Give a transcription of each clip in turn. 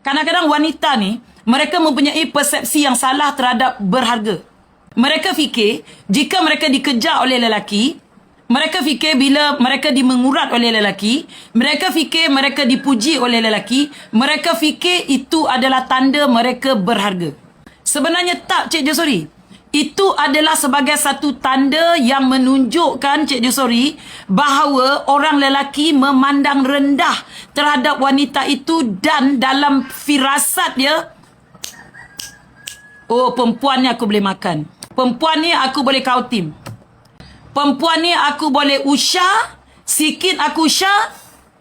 Kadang-kadang wanita ni, mereka mempunyai persepsi yang salah terhadap berharga. Mereka fikir, jika mereka dikejar oleh lelaki, mereka fikir bila mereka dimengurat oleh lelaki, mereka fikir mereka dipuji oleh lelaki, mereka fikir itu adalah tanda mereka berharga. Sebenarnya tak, Cik Josori. Itu adalah sebagai satu tanda yang menunjukkan, Cik Josori, bahawa orang lelaki memandang rendah terhadap wanita itu dan dalam firasat dia, oh, perempuan ni aku boleh makan. Perempuan ni aku boleh kautim. Perempuan ni aku boleh usah, sikit aku usah,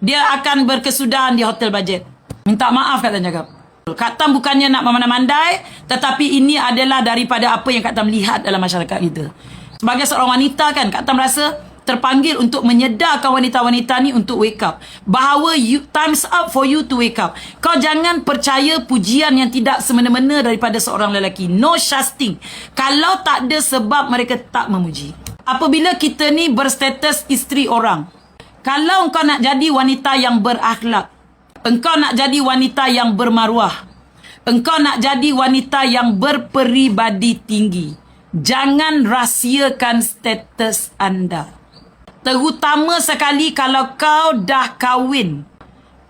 dia akan berkesudahan di hotel bajet. Minta maaf Kak Tan cakap. Kak Tan bukannya nak memandai-mandai, tetapi ini adalah daripada apa yang Kak Tan lihat dalam masyarakat kita. Sebagai seorang wanita kan, Kak Tan merasa terpanggil untuk menyedarkan wanita-wanita ni untuk wake up. Bahawa time's up for you to wake up. Kau jangan percaya pujian yang tidak semena-mena daripada seorang lelaki. No such thing. Kalau tak ada sebab mereka tak memuji. Apabila kita ni berstatus isteri orang, kalau engkau nak jadi wanita yang berakhlak, engkau nak jadi wanita yang bermaruah, engkau nak jadi wanita yang berperibadi tinggi, jangan rahsiakan status anda. Terutama sekali kalau kau dah kahwin.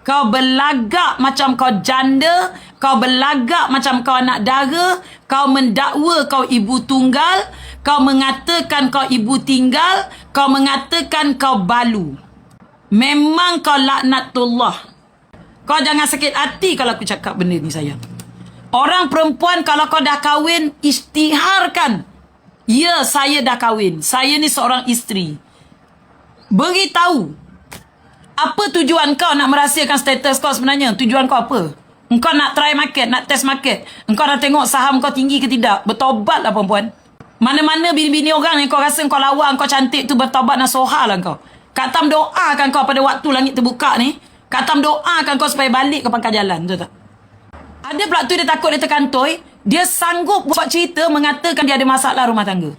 Kau berlagak macam kau janda, kau berlagak macam kau anak dara, kau mendakwa kau ibu tunggal, kau mengatakan kau ibu tinggal, kau mengatakan kau balu. Memang kau laknatullah. Kau jangan sakit hati kalau aku cakap benda ni, sayang. Orang perempuan kalau kau dah kahwin, isytiharkan. Ya, saya dah kahwin. Saya ni seorang isteri. Beritahu. Apa tujuan kau nak merahsiakan status kau sebenarnya? Tujuan kau apa? Engkau nak try market, nak test market. Engkau nak tengok saham kau tinggi ke tidak. Bertobatlah perempuan. Mana-mana bini-bini orang yang kau rasa kau lawa, kau cantik tu, bertobat nasuhah lah kau. Kak Tam doakan kau pada waktu langit terbuka ni. Kak Tam doakan kau supaya balik ke pangkal jalan. Betul tak? Ada pula tu dia takut dia terkantoi. Dia sanggup buat cerita mengatakan dia ada masalah rumah tangga.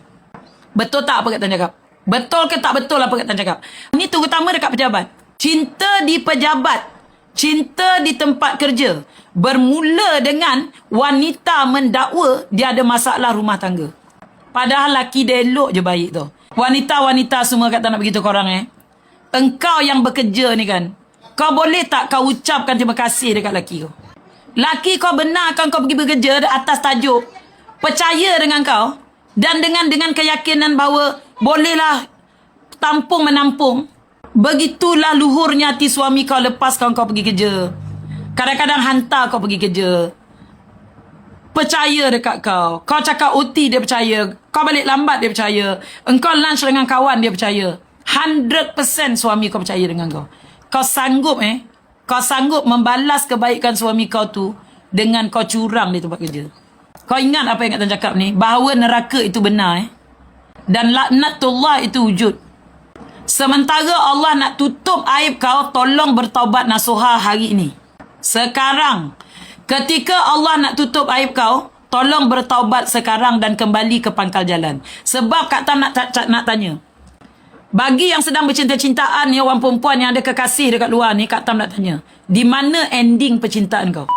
Betul tak apa Kak Tan cakap? Betul ke tak betul apa Kak Tan cakap? Ini terutama dekat pejabat. Cinta di pejabat, cinta di tempat kerja bermula dengan wanita mendakwa dia ada masalah rumah tangga. Padahal laki dia elok je baik tu. Wanita-wanita semua Kak Tan nak beritahu korang engkau yang bekerja ni kan, kau boleh tak kau ucapkan terima kasih dekat laki kau? Laki kau benarkan kau pergi bekerja atas tajuk percaya dengan kau dan dengan keyakinan bahawa bolehlah tampung menampung. Begitulah luhurnya hati suami kau lepas kau pergi kerja. Kadang-kadang hantar kau pergi kerja. Percaya dekat kau. Kau cakap OT dia percaya. Kau balik lambat dia percaya. Engkau lunch dengan kawan dia percaya. 100% suami kau percaya dengan kau. Kau sanggup kau sanggup membalas kebaikan suami kau tu dengan kau curang di tempat kerja. Kau ingat apa yang Kak Tan cakap ni? Bahawa neraka itu benar dan laknatullah itu wujud. Sementara Allah nak tutup aib kau, tolong bertaubat nasuhah hari ini. Sekarang. Ketika Allah nak tutup aib kau, tolong bertaubat sekarang dan kembali ke pangkal jalan. Sebab Kak Tam nak tanya. Bagi yang sedang bercinta-cintaan ni, orang perempuan yang ada kekasih dekat luar ni, Kak Tam nak tanya. Di mana ending percintaan kau?